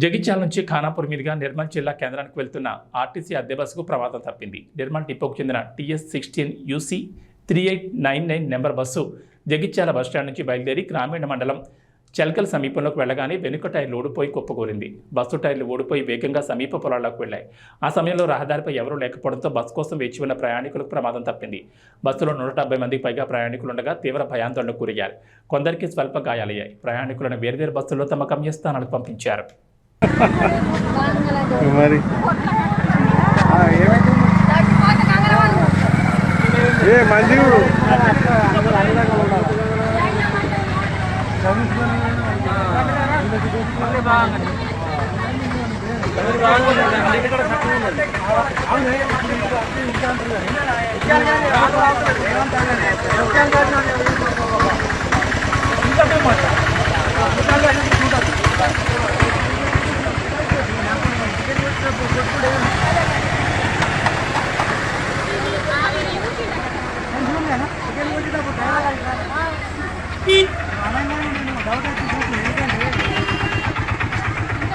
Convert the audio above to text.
జగిత్యాల నుంచి ఖానాపూర్ మీదుగా నిర్మల్ జిల్లా కేంద్రానికి వెళ్తున్న ఆర్టీసీ అద్దె బస్సుకు ప్రమాదం తప్పింది. నిర్మల్ డిపోకు చెందిన TS16 UC 3899 number bus Jagtial bus stand నుంచి బయలుదేరి గ్రామీణ మండలం చల్కల్ సమీపంలోకి వెళ్ళగానే వెనుక టైర్లు ఊడిపోయి కుప్పకూలింది. బస్సు టైర్లు ఊడిపోయి వేగంగా సమీప పొలాల్లోకి వెళ్లాయి. ఆ సమయంలో రహదారిపై ఎవరూ లేకపోవడంతో బస్సు కోసం వేచి ఉన్న ప్రయాణికులకు ప్రమాదం తప్పింది. బస్సులో 170 మందికి పైగా ప్రయాణికులు ఉండగా తీవ్ర భయాందోళనకు గురయ్యారు. కొందరికి స్వల్ప గాయాలయ్యాయి. ప్రయాణికులను వేర్వేరు బస్సుల్లో తమ గమ్యస్థానాలకు పంపించారు. డౌట్